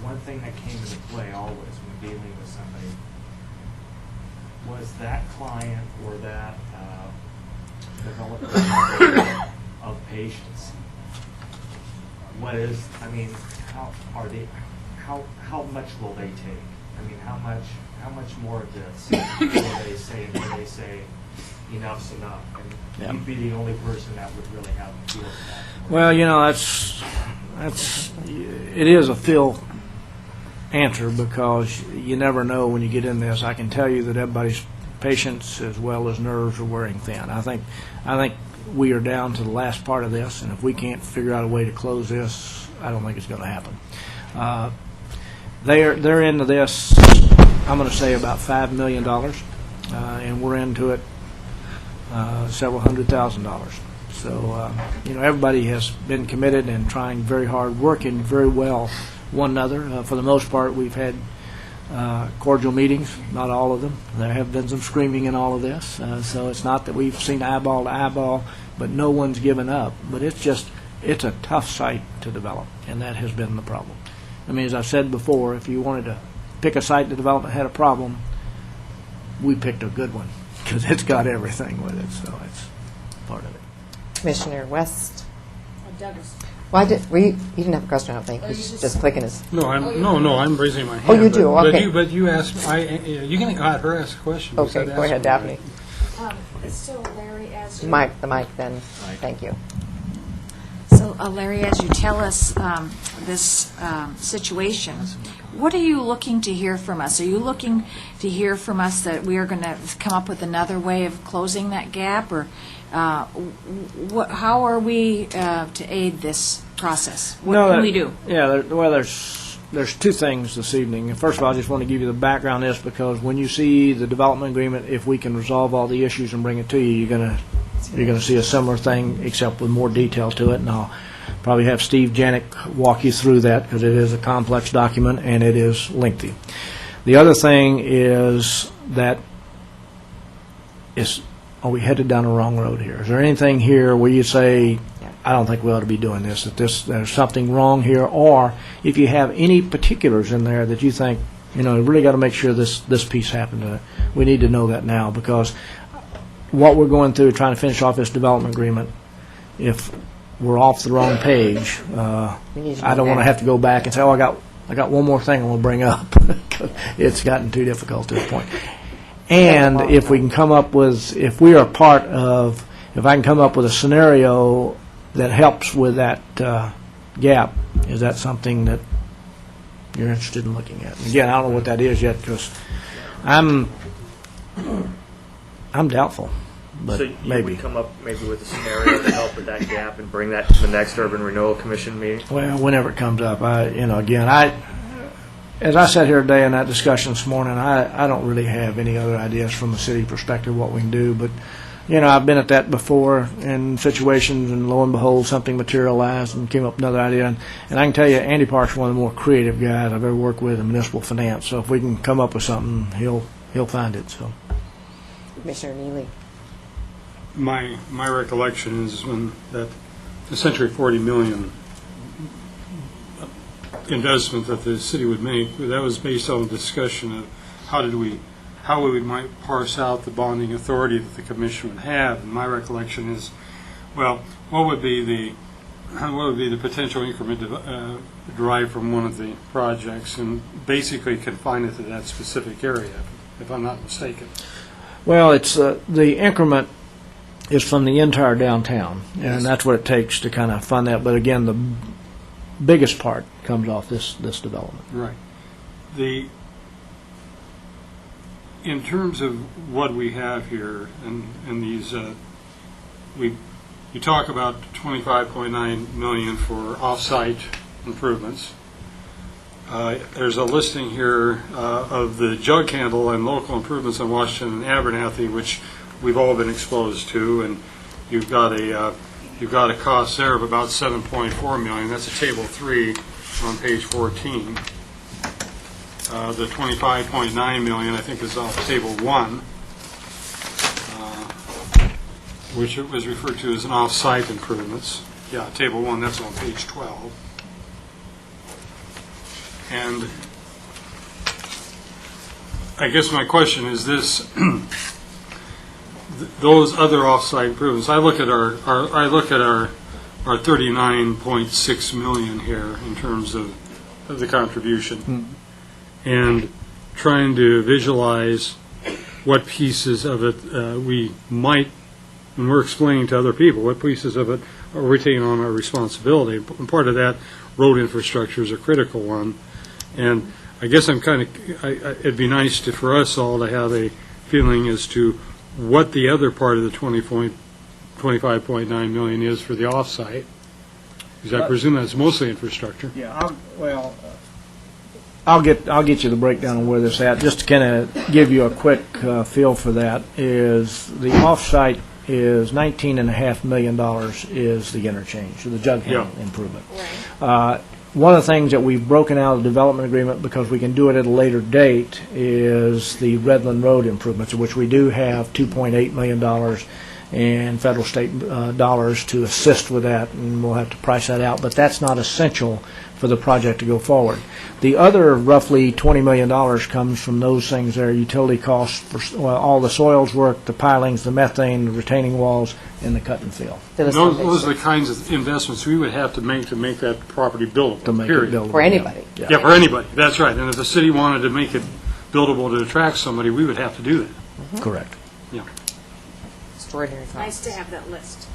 one thing that came into play always when dealing with somebody was that client or that developer of patience. How much will they take? How much more of this will they say when they say enough's enough? And Yeah. you'd be the only person that would really have a feel for that. Well, it is a feel answer, because you never know when you get in this. I can tell you that everybody's patience as well as nerves are wearing thin. I think we are down to the last part of this, and if we can't figure out a way to close this, I don't think it's going to happen. They're into this, I'm going to say about $5 million, and we're into it several $100,000. So, everybody has been committed and trying very hard, working very well one another. For the most part, we've had cordial meetings, not all of them. There have been some screaming in all of this. So it's not that we've seen eyeball to eyeball. but no one's given up. But it's a tough site to develop, and that has been the problem. I mean, as I said before, if you wanted to pick a site to develop that had a problem, we picked a good one because it's got everything with it, so it's part of it. Commissioner West. Douglas. Why did we? You didn't have a question, I don't think. Oh, He's you just clicking his. No, I'm raising my hand. Oh, you do? Okay. But you asked, you can let her ask a question. Okay, Instead of go ahead, asking me. Daphne. So Larry, as you... The mic then. Thank you. So Larry, as you tell us this situation, what are you looking to hear from us? Are you looking to hear from us that we are going to come up with another way of closing that gap, or how are we to aid this process? What can we do? Yeah, there's two things this evening. First of all, I just want to give you the background on this because when you see the development agreement, if we can resolve all the issues and bring it to you, you're going to see a similar thing except with more detail to it. And I'll probably have Steve Janik walk you through that because it is a complex document and it is lengthy. The other thing is that are we headed down the wrong road here? Is there anything here where you say, I don't think we ought to be doing this, that there's something wrong here, or if you have any particulars in there that you think, really got to make sure this piece happened. We need to know that now because what we're going through trying to finish off this development agreement, if we're off the wrong page, I don't want to have to go back and say, I got one more thing I want to bring up. It's gotten too difficult at this point. And if we can come up with, if I can come up with a scenario that helps with that gap, is that something that you're interested in looking at? Again, I don't know what that is yet because I'm doubtful, but so you maybe. would come up maybe with a scenario to help with that gap and bring that to the next Urban Renewal Commission meeting? Well, whenever it comes up, as I sat here today in that discussion this morning, I don't really have any other ideas from a city perspective what we can do, but I've been at that before in situations, and lo and behold, something materialized and came up with another idea. And I can tell you, Andy Park's one of the more creative guys I've ever worked with in municipal finance. So if we can come up with something, he'll find it. So, Commissioner Neely. My recollection is when that essentially $40 million investment that the city would make, that was based on a discussion of how we might parse out the bonding authority that the commission would have. And my recollection is, what would be the potential increment derived from one of the projects, and basically confine it to that specific area, if I'm not mistaken. Well, it's the increment is from the entire downtown, and that's what it takes to kind of fund that. But again, the biggest part comes off this development. Right. In terms of what we have here, and these, you talk about $25.9 million for off-site improvements. There's a listing here of the jug handle and local improvements on Washington and Abernathy, which we've all been exposed to, and you've got a cost there of about $7.4 million. That's a table 3 on page 14. The $25.9 million, I think, is off table 1, which was referred to as an off-site improvements. Yeah, table 1, that's on page 12. And I guess my question is this: those other off-site improvements. I look at our $39.6 million here in terms of the contribution, and trying to visualize what pieces of it we might, when we're explaining to other people, what pieces of it are we taking on our responsibility. And part of that, road infrastructure is a critical one. And I guess it'd be nice for us all to have a feeling as to what the other part of the $25.9 million is for the off-site, because I presume that's mostly infrastructure. Yeah, I'll get you the breakdown of where this at. Just to kind of give you a quick feel for that, is the off-site is $19.5 million is the interchange, so the jug handle improvement. Right. One of the things that we've broken out of the development agreement, because we can do it at a later date, is the Redland Road improvements, of which we do have $2.8 million and federal state dollars to assist with that, and we'll have to price that out. But that's not essential for the project to go forward. The other roughly $20 million comes from those things there, utility costs for all the soils work, the pilings, the methane, the retaining walls, and the cut and fill. Those are the kinds of investments we would have to make that property buildable, To make period. it buildable. For anybody. Yeah, for anybody, that's right. And if the city wanted to make it buildable to attract somebody, we would have to do that. Correct. Yeah. Extraordinary costs. Nice to have that list.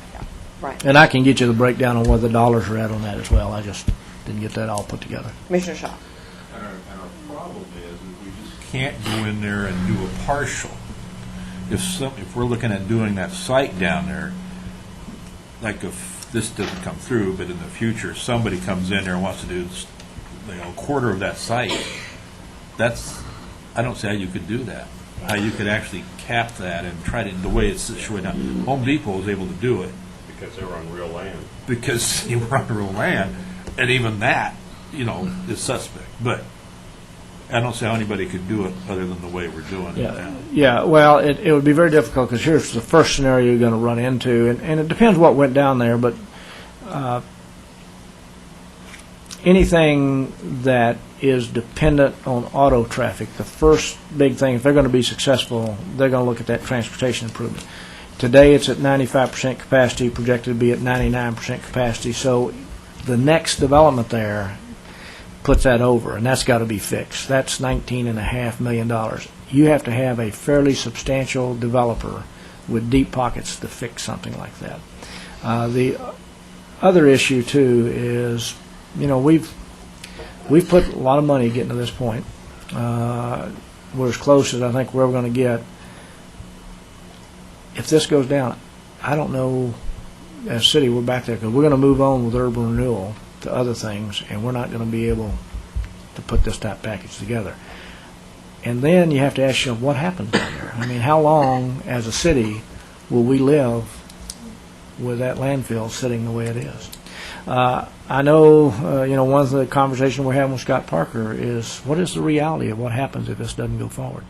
Right. And I can get you the breakdown on where the dollars are at on that as well. I just didn't get that all put together. Commissioner Shaw. And our problem is we just can't go in there and do a partial. If we're looking at doing that site down there, like if this doesn't come through, but in the future somebody comes in there and wants to do a quarter of that site, I don't see how you could do that. How you could actually cap that and try to, the way it's situated now. Home Depot was able to do it Because they were on real land. because you were on real land, and even that, is suspect. But I don't see how anybody could do it other than the way we're doing it now. Yeah, well, it would be very difficult because here's the first scenario you're going to run into, and it depends what went down there, but anything that is dependent on auto traffic, the first big thing, if they're going to be successful, they're going to look at that transportation improvement. Today it's at 95% capacity, projected to be at 99% capacity, so the next development there puts that over, and that's got to be fixed. That's $19.5 million. You have to have a fairly substantial developer with deep pockets to fix something like that. The other issue, too, is, we've put a lot of money getting to this point. We're as close as I think we're ever going to get. If this goes down, I don't know, as a city, we're back there, because we're going to move on with urban renewal to other things, and we're not going to be able to put this type package together. And then you have to ask yourself, what happens down there? I mean, how long, as a city, will we live with that landfill sitting the way it is? I know, one of the conversations we're having with Scott Parker is, what is the reality of what happens if this doesn't go forward?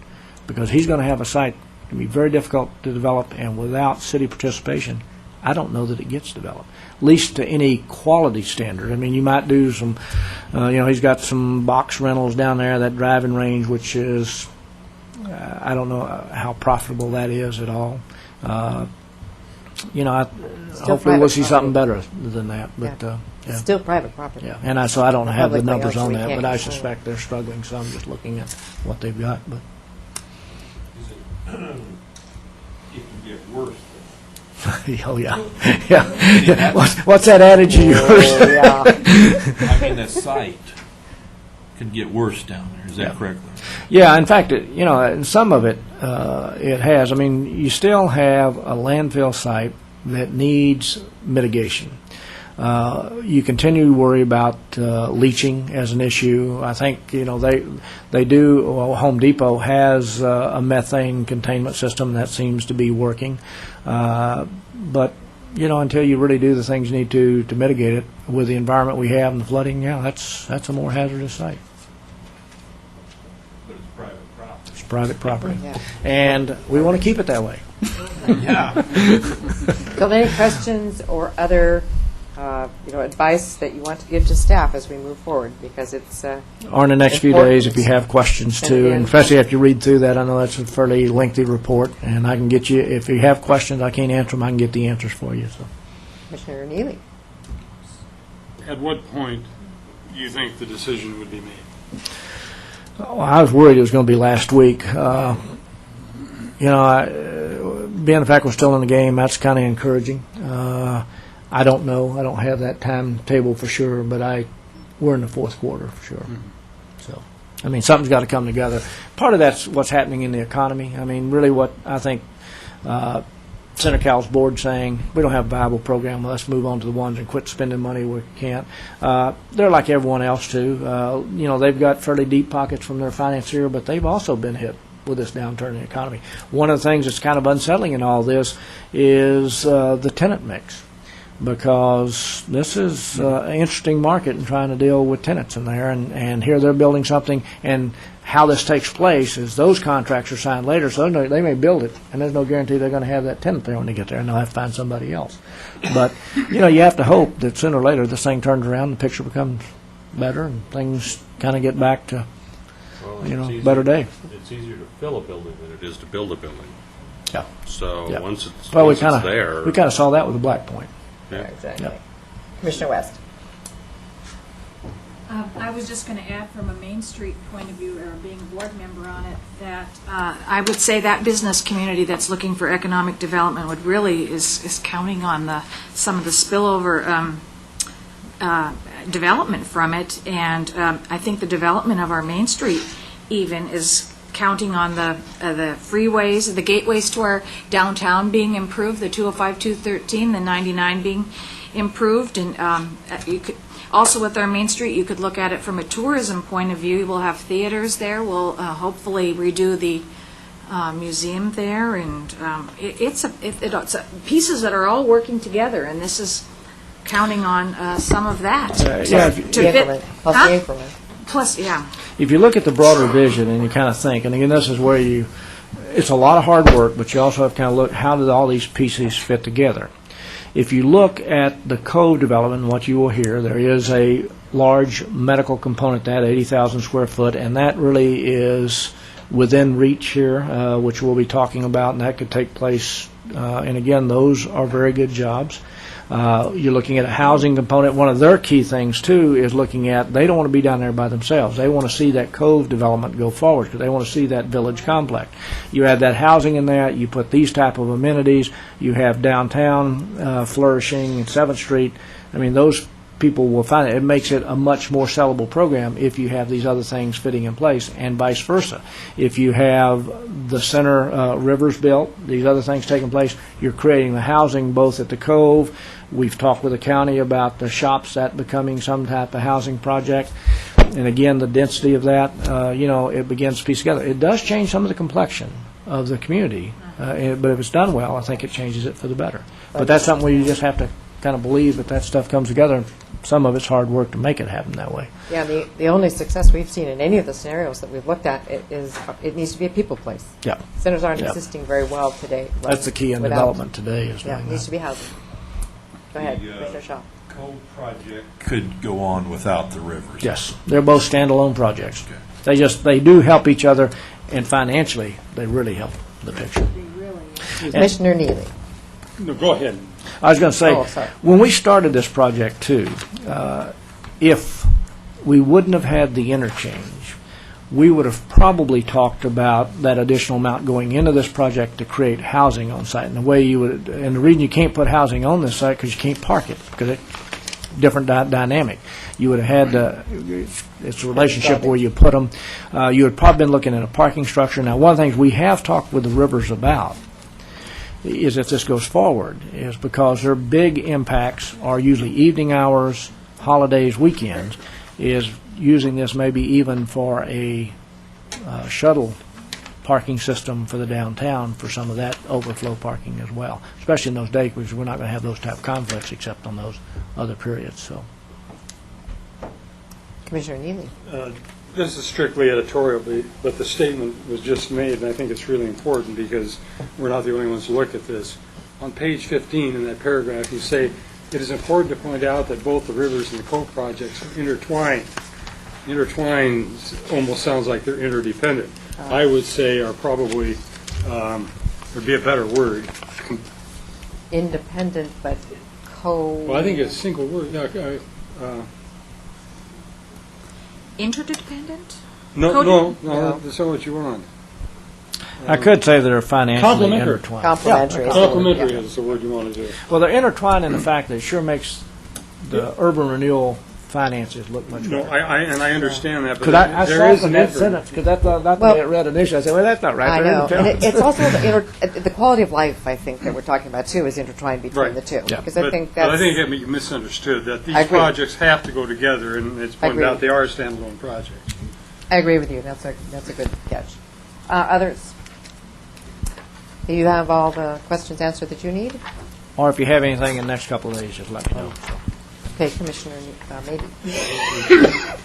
Because he's going to have a site that can be very difficult to develop, and without city participation, I don't know that it gets developed, at least to any quality standard. I mean, you might do some, he's got some box rentals down there, that driving range, which is, I don't know how profitable that is at all. Hopefully we'll see something better than that. But yeah. It's still private property. Yeah, and so I don't have the Publicly numbers owned, on so we that, can't but I control it. suspect they're struggling, so I'm just looking at what they've got. But It can get worse. oh yeah, yeah. What's that adage of yours? Oh, yeah. I mean, that site can get worse down there. Is that correct? Yeah, in fact, in some of it, it has. I mean, you still have a landfill site that needs mitigation. You continue to worry about leaching as an issue. I think they do. Well, Home Depot has a methane containment system that seems to be working, but until you really do the things you need to mitigate it with the environment we have and the flooding, that's a more hazardous site. But it's private property. It's private property, Yeah. and we want to keep it that way. Yeah. So any questions or other advice that you want to give to staff as we move forward? Because it's Or in the next few days, if you have questions Send too, it in. and especially after you read through that, I know that's a fairly lengthy report, and I can get you, if you have questions, I can't answer them, I can get the answers for you. So, Commissioner Neely. At what point do you think the decision would be made? I was worried it was going to be last week. Being the fact we're still in the game, that's kind of encouraging. I don't know. I don't have that timetable for sure, but we're in the fourth quarter for sure. So, I mean, something's got to come together. Part of that's what's happening in the economy. I mean, really what I think Senator Cal's board saying, we don't have a viable program, let's move on to the ones and quit spending money we can't. They're like everyone else, too. They've got fairly deep pockets from their financier, but they've also been hit with this downturn in the economy. One of the things that's kind of unsettling in all this is the tenant mix. because this is an interesting market in trying to deal with tenants in there, and here they're building something, and how this takes place is those contracts are signed later, so they may build it, and there's no guarantee they're going to have that tenant there when they get there, and they'll have to find somebody else. But, you have to hope that sooner or later this thing turns around, the picture becomes better, and things kind of get back to, better day. It's easier to fill a building than it is to build a building. Yeah. So Yeah. once it's Well, once it's there, we kind of saw that with the Black Point. yeah. Exactly. Yeah. Commissioner West. I was just going to add from a Main Street point of view, or being a board member on it, that I would say that business community that's looking for economic development would really is counting on some of the spillover development from it, and I think the development of our Main Street even is counting on the freeways, the gateways to our downtown being improved, the 205, 213, the 99 being improved, and you could also with our Main Street, you could look at it from a tourism point of view. We'll have theaters there. We'll hopefully redo the museum there, and it's pieces that are all working together, and this is counting on some of that. Plus the increment. Plus, yeah. If you look at the broader vision and you kind of think, and again, this is where it's a lot of hard work, but you also have to kind of look, how did all these pieces fit together? If you look at the cove development, what you will hear, there is a large medical component to that, 80,000 square foot, and that really is within reach here, which we'll be talking about, and that could take place. And again, those are very good jobs. You're looking at a housing component. One of their key things, too, is looking at, they don't want to be down there by themselves. They want to see that cove development go forward because they want to see that village complex. You add that housing in there, you put these type of amenities, you have downtown flourishing, 7th Street. I mean, those people will find it. It makes it a much more sellable program if you have these other things fitting in place, and vice versa. If you have the center rivers built, these other things taking place, you're creating the housing both at the cove. We've talked with the county about the shops, that becoming some type of housing project. And again, the density of that, it begins to piece together. It does change some of the complexion of the community, but if it's done well, I think it changes it for the better. But that's something where you just have to kind of believe that stuff comes together. Some of it's hard work to make it happen that way. Yeah, the only success we've seen in any of the scenarios that we've looked at is it needs to be a people place. Yeah. Centers aren't Yeah. existing very well today. That's the key in without- development today. Is Yeah, doing it needs that. to be housing. Go ahead, The, Commissioner Shaw. Cove project could go on without the rivers. Yes, they're both standalone projects. Okay. They do help each other, and financially, they really help the picture. Commissioner Neely. No, go ahead. I was going to say, Oh, sorry. when we started this project too, if we wouldn't have had the interchange, we would have probably talked about that additional amount going into this project to create housing on site. And the way and the reason you can't put housing on this site because you can't park it because it's different dynamic. You would have had it's a relationship where you put them. You would probably been looking at a parking structure. Now, one of the things we have talked with the rivers about is if this goes forward, is because their big impacts are usually evening hours, holidays, weekends, is using this maybe even for a shuttle parking system for the downtown for some of that overflow parking as well, especially in those days because we're not going to have those type of conflicts except on those other periods. So, Commissioner Neely. This is strictly editorial, but the statement was just made, and I think it's really important because we're not the only ones to look at this. On page 15 in that paragraph, you say, it is important to point out that both the rivers and the cove projects are intertwined. Intertwined almost sounds like they're interdependent. I would say are probably, would be a better word. Independent, but Well, I think it's a single word. Interdependent? No, that's not what you want. I could say they're financially Complementary. intertwined. Complementary. Yeah, Complementary Yeah. is the word you want to do. well, they're intertwined in the fact that it sure makes the urban renewal finances look much No, better. I understand that, but Because I there saw is the an mid-sentence, because that's the Well- way it read initially. I said, well, that's not right. I They're know. And intertwined. it's also the quality of life, I think, that we're talking about, too, is intertwined between Right. the two. Yeah. Because But I think but I that's... think you misunderstood, that I these agree. projects have to go together, and it's pointed Agreed. out they are standalone projects. I agree with you. That's a good catch. Others? Do you have all the questions answered that you need? Or if you have anything in the next couple of days, just let me know. Okay, Commissioner, maybe.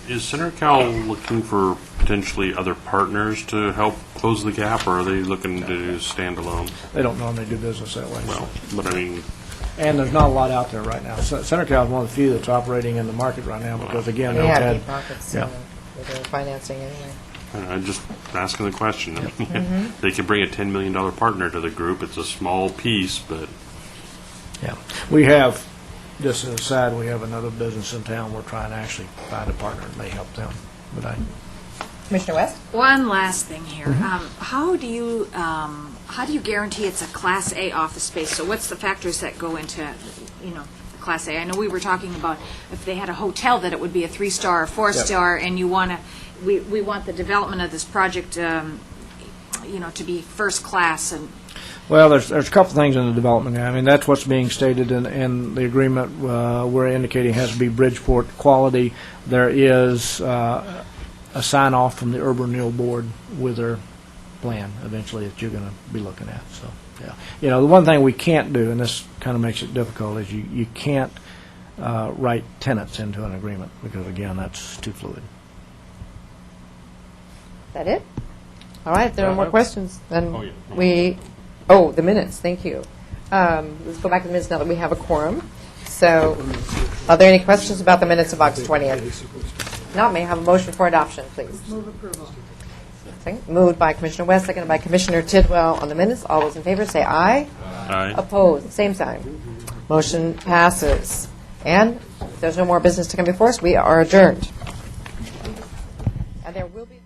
Is CenterCal looking for potentially other partners to help close the gap, or are they looking to stand alone? They don't normally do business that way. Well, but I mean, And there's not a lot out there right now. CenterCal is one of the few that's operating in the market right now because, again, They they've have had... deep pockets Yeah. with their financing anyway. I'm just asking the question. They could bring a $10 million partner to the group. It's a small piece, but Yeah. We have, just as an aside, we have another business in town. We're trying to actually find a partner that may help them. But Commissioner West? One last thing here. How do you guarantee it's a Class A office space? So what's the factors that go into, Class A? I know we were talking about if they had a hotel that it would be a 3-star or 4-star, and you want to, we want the development of this project, to be first class. And Well, there's a couple things in the development. I mean, that's what's being stated in the agreement. We're indicating has to be Bridgeport quality. There is a sign-off from the Urban Renewal Board with their plan eventually that you're going to be looking at. So, yeah. The one thing we can't do, and this kind of makes it difficult, is you can't write tenants into an agreement because, again, that's too fluid. Is that it? All right, if there are no more questions, then Oh, yeah. the minutes, thank you. Let's go back to the minutes now that we have a quorum. So, are there any questions about the minutes of August 20th? Not, may I have a motion for adoption, please? move approval. Moved by Commissioner West, seconded by Commissioner Tidwell on the minutes. All those in favor say aye. Aye. Opposed, same sign. Motion passes. And if there's no more business to come before us, we are adjourned. And there will be...